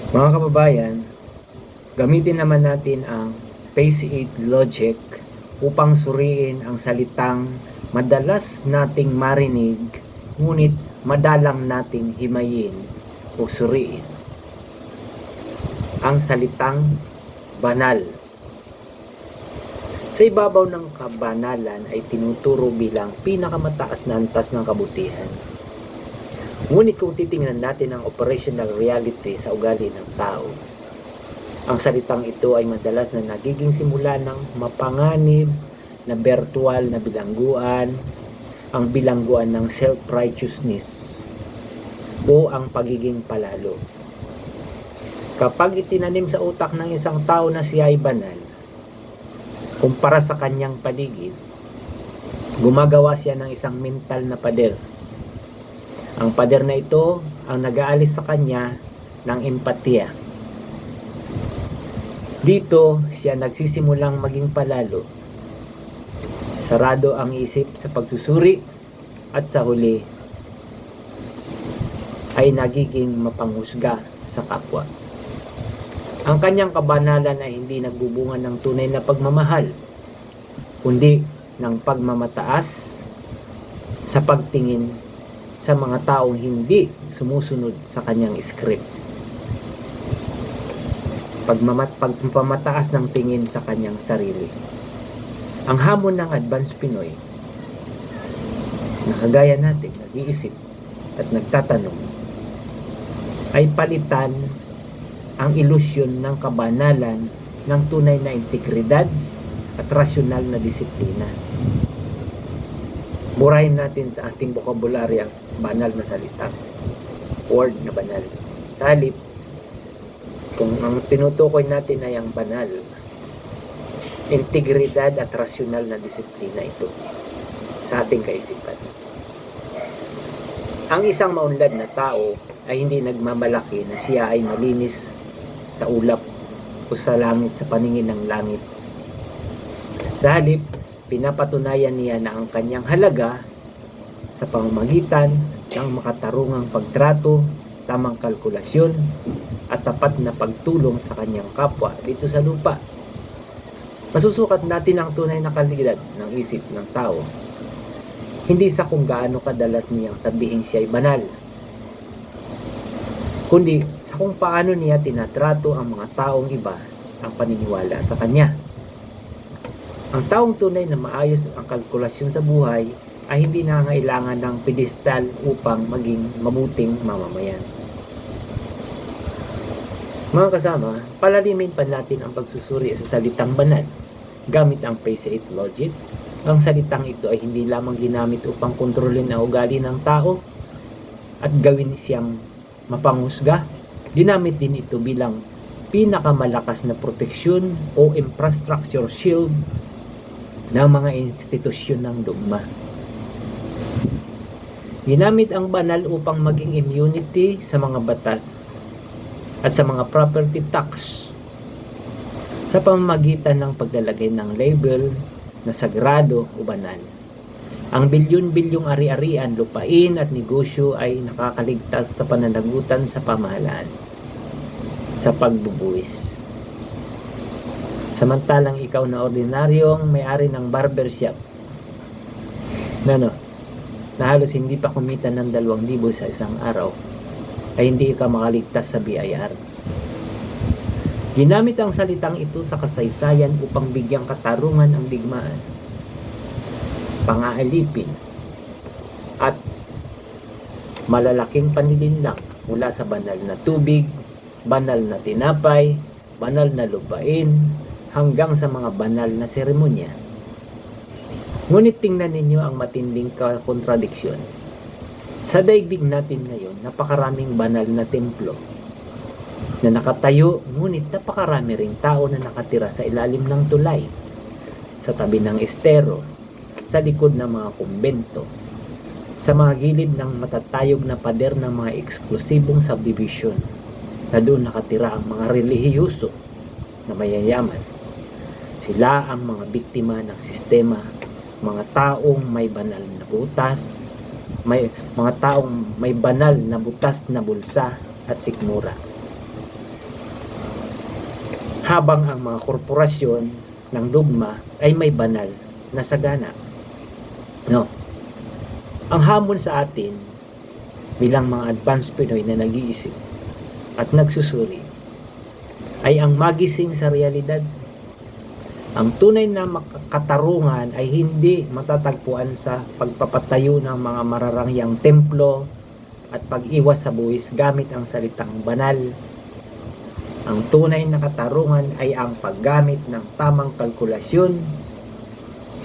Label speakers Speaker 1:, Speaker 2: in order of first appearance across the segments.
Speaker 1: Mga kababayan, gamitin naman natin ang PACE 8 logic upang suriin ang salitang madalas nating marinig ngunit madalang nating himayin o suriin. Ang salitang banal. Sa ibabaw ng kabanalan ay tinuturo bilang pinakamataas na antas ng kabutihan. Ngunit kung titingnan natin ang operational reality sa ugali ng tao, ang salitang ito ay madalas na nagiging simula ng mapanganib na virtual na bilangguan, ang bilangguan ng self-righteousness o ang pagiging palalo. Kapag itinanim sa utak ng isang tao na siya ay banal, kumpara sa kanyang paligid, gumagawa siya ng isang mental na pader. Ang pader na ito ang nag-aalis sa kanya ng empatiya. Dito siya nagsisimulang maging palalo. Sarado ang isip sa pagsusuri at sa huli ay nagiging mapanghusga sa kapwa. Ang kanyang kabanalan ay hindi nagbubunga ng tunay na pagmamahal, kundi ng pagmamataas sa pagtingin sa mga taong hindi sumusunod sa kanyang script. Pagmamataas ng tingin sa kanyang sarili. Ang hamon ng advanced Pinoy na kagaya natin nag-iisip at nagtatanong ay palitan ang ilusyon ng kabanalan ng tunay na integridad at rasyonal na disiplina. Burahin natin sa ating bokabularyo ang banal na salita, word na banal. Sa halip, kung ang tinutukoy natin ay ang banal, integridad at rasyonal na disiplina ito sa ating kaisipan. Ang isang maunlad na tao ay hindi nagmamalaki na siya ay malinis sa ulap o sa langit sa paningin ng langit. Sa halip, pinapatunayan niya na ang kanyang halaga sa pamamagitan ng makatarungang pagtrato, tamang kalkulasyon, at tapat na pagtulong sa kanyang kapwa dito sa lupa. Masusukat natin ang tunay na kalidad ng isip ng tao, hindi sa kung gaano kadalas niyang sabihin siya ay banal, kundi sa kung paano niya tinatrato ang mga taong iba ang paniniwala sa kanya. Ang taong tunay na maayos ang kalkulasyon sa buhay ay hindi nangangailangan ng pedestal upang maging mabuting mamamayan. Mga kasama, palalimin pa natin ang pagsusuri sa salitang banal gamit ang PACE 8 logic. Ang salitang ito ay hindi lamang ginamit upang kontrolin ang ugali ng tao at gawin siyang mapanghusga. Ginamit din ito bilang pinakamalakas na proteksyon o infrastructure shield ng mga institusyon ng dogma. Ginamit ang banal upang maging immunity sa mga batas at sa mga property tax sa pamamagitan ng paglalagay ng label na sagrado o banal. Ang bilyon-bilyong ari-arian, lupain at negosyo ay nakakaligtas sa pananagutan sa pamahalaan, sa pagbubuwis. Samantalang ikaw na ordinaryong may-ari ng barbershop na halos hindi pa kumita ng 2,000 sa isang araw, ay hindi ka makaligtas sa BIR. Ginamit ang salitang ito sa kasaysayan upang bigyang katarungan ang digmaan, pang-aalipin, at malalaking panlilinlang mula sa banal na tubig, banal na tinapay, banal na lupain, hanggang sa mga banal na seremonya. Ngunit tingnan ninyo ang matinding kontradiksyon. Sa daigdig natin ngayon, napakaraming banal na templo na nakatayo, ngunit napakarami ring tao na nakatira sa ilalim ng tulay, sa tabi ng estero, sa likod ng mga kumbento, sa mga gilid ng matatayog na pader ng mga eksklusibong subdivision, na doon nakatira ang mga relihiyoso na mayayaman. Sila ang mga biktima ng sistema, mga taong may banal na butas, mga taong may banal na butas na bulsa at sikmura. habang ang mga korporasyon ng dugma ay may banal na sagana. No. Ang hamon sa atin bilang mga advanced Pinoy na nag-iisip at nagsusuri ay ang magising sa realidad. Ang tunay na katarungan ay hindi matatagpuan sa pagpapatayo ng mga mararangyang templo at pag-iwas sa buwis gamit ang salitang banal. Ang tunay na katarungan ay ang paggamit ng tamang kalkulasyon,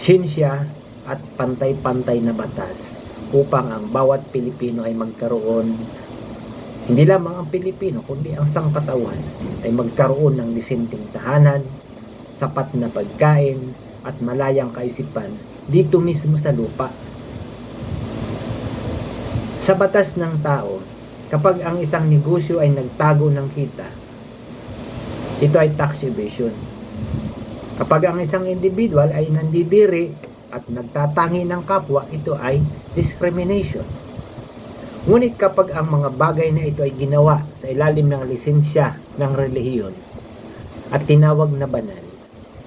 Speaker 1: siyensya at pantay-pantay na batas upang ang bawat Pilipino ay magkaroon, hindi lamang ang Pilipino kundi ang sangkatauhan ay magkaroon ng disenteng tahanan, sapat na pagkain at malayang kaisipan dito mismo sa lupa. Sa batas ng tao, kapag ang isang negosyo ay nagtago ng kita, ito ay tax evasion. Kapag ang isang individual ay nandidiri at nagtatangi ng kapwa, ito ay discrimination. Ngunit kapag ang mga bagay na ito ay ginawa sa ilalim ng lisensya ng relihiyon at tinawag na banal,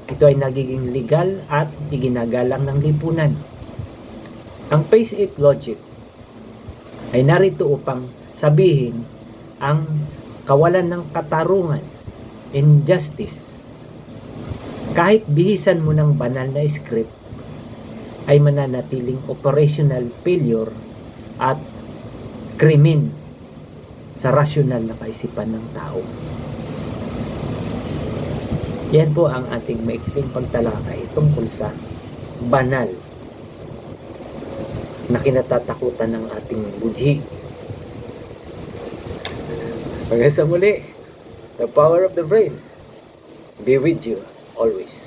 Speaker 1: ito ay nagiging legal at iginagalang ng lipunan. Ang phase 8 logic ay narito upang sabihin ang kawalan ng katarungan, injustice, kahit bihisan mo ng banal na script, ay mananatiling operational failure at krimen sa rasyonal na kaisipan ng tao. Yan po ang ating maikling pagtalakay tungkol sa banal na kinatatakutan ng ating budhi. Hanggang sa muli, the power of the brain be with you always.